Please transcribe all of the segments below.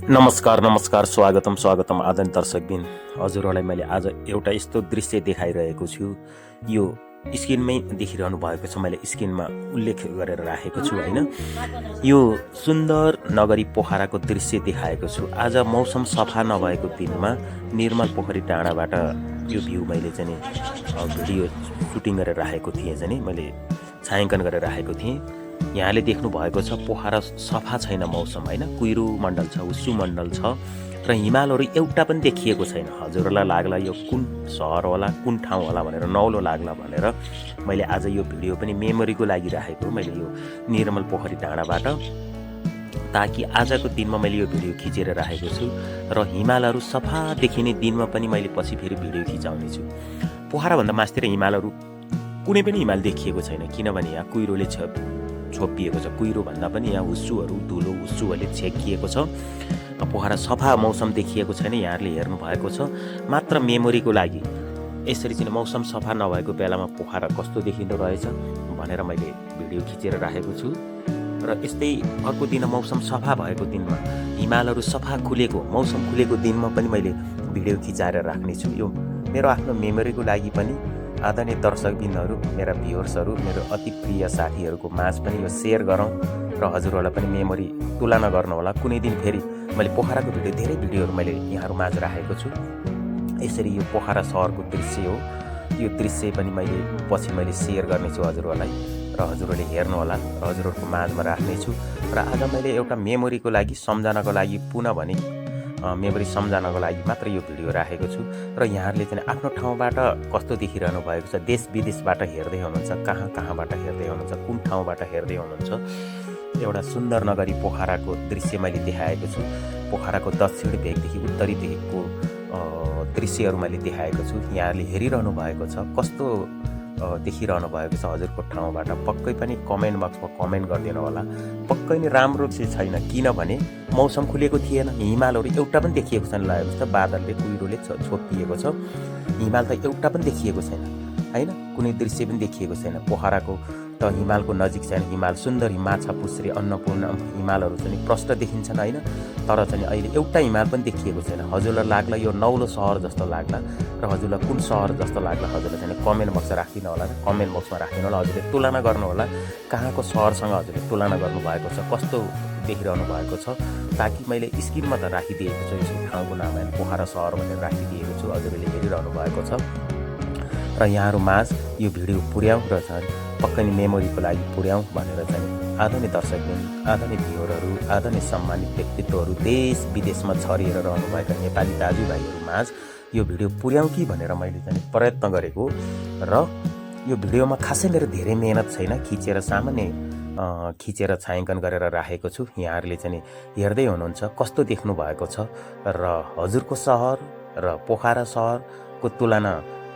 नमस्कार नमस्कार स्वागतम आदरणीय दर्शकबिन। हजुरहरूलाई मैले आज एउटा यस्तो दृश्य देखाइरहेको छु। यो स्क्रिनमै देखिरहनु भएको छ, मैले स्क्रिनमा उल्लेख गरेर राखेको छु होइन। यो सुन्दर नगरी पोखराको दृश्य देखाएको छु। आज मौसम सफा नभएको दिनमा निर्मल पोखरी डाँडाबाट यो भ्यू मैले चाहिँ भिडियो सुटिङ गरेर राखेको थिएँ, चाहिँ मैले छायाङ्कन गरेर राखेको थिएँ। यहाँले देख्नु भएको छ पोखरा सफा छैन मौसम होइन, कुहिरो मण्डल छ, हुस्सु मण्डल छ र हिमालहरू एउटा पनि देखिएको छैन। हजुरहरूलाई लाग्ला यो कुन सहर होला, कुन ठाउँ होला भनेर, नौलो लाग्ला भनेर मैले आज यो भिडियो पनि मेमोरीको लागि राखेको। मैले यो निर्मल पोखरी डाँडाबाट, ताकि आजको दिनमा मैले यो भिडियो खिचेर राखेको छु र हिमालहरू सफा देखिने दिनमा पनि मैले पछि फेरि भिडियो खिचाउने छु। पोखराभन्दा मास्तिर हिमालहरू कुनै पनि हिमाल देखिएको छैन, किनभने यहाँ कुहिरोले छोपिएको छ। कुहिरो भन्दा पनि यहाँ हुस्सुहरू, धुलो हुस्सुहरूले छेकिएको छ। पोखरा सफा मौसम देखिएको छैन, यहाँहरूले हेर्नु भएको छ। मात्र मेमोरीको लागि यसरी चाहिँ मौसम सफा नभएको बेलामा पोखरा कस्तो देखिँदो रहेछ भनेर मैले भिडियो खिचेर राखेको छु। र यस्तै अर्को दिन मौसम सफा भएको दिनमा, हिमालहरू सफा खुलेको, मौसम खुलेको दिनमा पनि मैले भिडियो खिचाएर राख्नेछु। यो मेरो आफ्नो मेमोरीको लागि पनि आदरणीय दर्शकबिनहरू, मेरा भ्युअर्सहरू, मेरो अति प्रिय साथीहरूको माझ पनि यो सेयर गरौँ र हजुरहरूलाई पनि मेमोरी तुलना गर्नुहोला। कुनै दिन फेरि मैले पोखराको धेरै भिडियोहरू मैले यहाँहरू माझ राखेको छु। यसरी यो पोखरा सहरको दृश्य हो। यो दृश्य पनि पछि मैले सेयर गर्नेछु हजुरहरूलाई र हजुरहरूले हेर्नुहोला र हजुरहरूको माझमा राख्नेछु। र आज मैले एउटा मेमोरीको लागि, सम्झनाको लागि, पुनः भने मेमोरी सम्झनाको लागि मात्र यो भिडियो राखेको छु। र यहाँहरूले चाहिँ आफ्नो ठाउँबाट कस्तो देखिरहनु भएको छ, देश विदेशबाट हेर्दै हुनुहुन्छ, कहाँबाट हेर्दै हुनुहुन्छ, कुन ठाउँबाट हेर्दै हुनुहुन्छ, एउटा सुन्दर नगरी पोखराको दृश्य मैले देखाएको छु। पोखराको दक्षिण भेगदेखि उत्तरी भेगको दृश्यहरू मैले देखाएको छु। यहाँहरूले हेरिरहनु भएको छ, कस्तो देखिरहनु भएको छ हजुरको ठाउँबाट पक्कै पनि कमेन्ट बक्समा कमेन्ट गरिदिनु होला। पक्कै नै राम्रो चाहिँ छैन, किनभने मौसम खुलेको थिएन, हिमालहरू एउटा पनि देखिएको छैन। लागेको छ बादलले, कुहिरोले छोपिएको छ, हिमाल त एउटा पनि देखिएको छैन होइन, कुनै दृश्य पनि देखिएको छैन। पोखराको त हिमालको नजिक छैन, हिमाल सुन्दर, माछा पुच्छ्रे, अन्नपूर्ण हिमालहरू चाहिँ प्रष्ट देखिन्छन् होइन, तर चाहिँ अहिले एउटा हिमाल पनि देखिएको छैन। हजुरलाई लाग्ला यो नौलो सहर जस्तो लाग्ला, र हजुरलाई कुन सहर जस्तो लाग्ला हजुरलाई चाहिँ कमेन्ट बक्स राखिदिनु होला, कमेन्ट बक्समा राखिदिनु होला। हजुरले तुलना गर्नुहोला, कहाँको सहरसँग हजुरले तुलना गर्नुभएको छ, कस्तो देखिरहनु भएको छ, ताकि मैले स्क्रिनमा त राखिदिएको छु, यसको ठाउँको नाम होइन, पोखरा सहर भनेर राखिदिएको छु, हजुरले हेरिरहनु भएको छ। र यहाँहरू माझ यो भिडियो पुर्याउँ र चाहिँ पक्कै नै मेमोरीको लागि पुर्याउँ भनेर चाहिँ आदरणीय दर्शकबिन, आदरणीय भ्युअरहरू, आदरणीय सम्मानित व्यक्तित्वहरू, देश विदेशमा छरिएर रहनुभएका नेपाली दाजुभाइहरू माझ यो भिडियो पुर्याउँ कि भनेर मैले चाहिँ प्रयत्न गरेको। र यो भिडियोमा खासै मेरो धेरै मेहनत छैन, खिचेर छायाङ्कन गरेर राखेको छु। यहाँहरूले चाहिँ हेर्दै हुनुहुन्छ कस्तो देख्नु भएको छ, र हजुरको सहर र पोखरा सहरको तुलना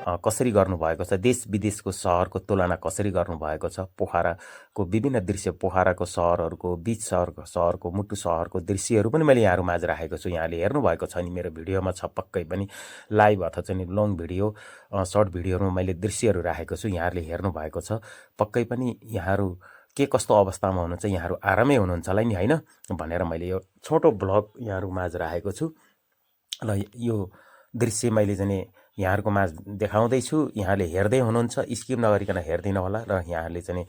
कसरी गर्नुभएको छ, देश विदेशको सहरको तुलना कसरी गर्नुभएको छ, पोखराको विभिन्न दृश्य, पोखराको सहरहरूको बिच, सहरको मुटु सहरको दृश्यहरू पनि मैले यहाँहरू माझ राखेको छु। यहाँले हेर्नुभएको छ नि, मेरो भिडियोमा छ पक्कै पनि, लाइभ अथवा चाहिँ लङ भिडियो, सर्ट भिडियोहरूमा मैले दृश्यहरू राखेको छु, यहाँहरूले हेर्नुभएको छ। पक्कै पनि यहाँहरू के कस्तो अवस्थामा हुनुहुन्छ, यहाँहरू आरामै हुनुहुन्छ होला नि होइन भनेर मैले यो छोटो भ्लग यहाँहरू माझ राखेको छु। र यो दृश्य मैले चाहिँ यहाँहरूको माझ देखाउँदैछु, यहाँले हेर्दै हुनुहुन्छ, स्किप नगरिकन हेरिदिनु होला। र यहाँहरूले चाहिँ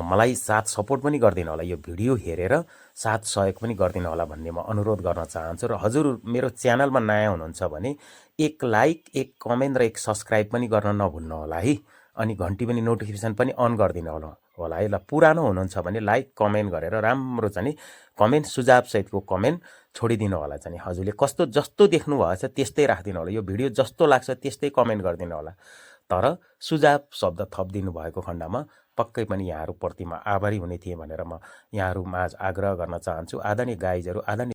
मलाई साथ सपोर्ट पनि गरिदिनु होला, यो भिडियो हेरेर साथ सहयोग पनि गरिदिनु होला भन्ने म अनुरोध गर्न चाहन्छु। र हजुर मेरो च्यानलमा नयाँ हुनुहुन्छ भने एक लाइक, एक कमेन्ट र एक सब्सक्राइब पनि गर्न नभुल्नु होला है, अनि घन्टी पनि नोटिफिकेसन पनि अन गरिदिनु होला है। ल पुरानो हुनुहुन्छ भने लाइक कमेन्ट गरेर राम्रो चाहिँ कमेन्ट, सुझावसहितको कमेन्ट छोडिदिनु होला। चाहिँ हजुरले जस्तो देख्नु भएछ त्यस्तै राखिदिनु होला, यो भिडियो जस्तो लाग्छ त्यस्तै कमेन्ट गरिदिनु होला। तर सुझाव शब्द थपिदिनु भएको खण्डमा पक्कै पनि यहाँहरूप्रति म आभारी हुने थिएँ भनेर म यहाँहरू माझ आग्रह गर्न चाहन्छु। आदरणीय गाइजहरू, आदरणीय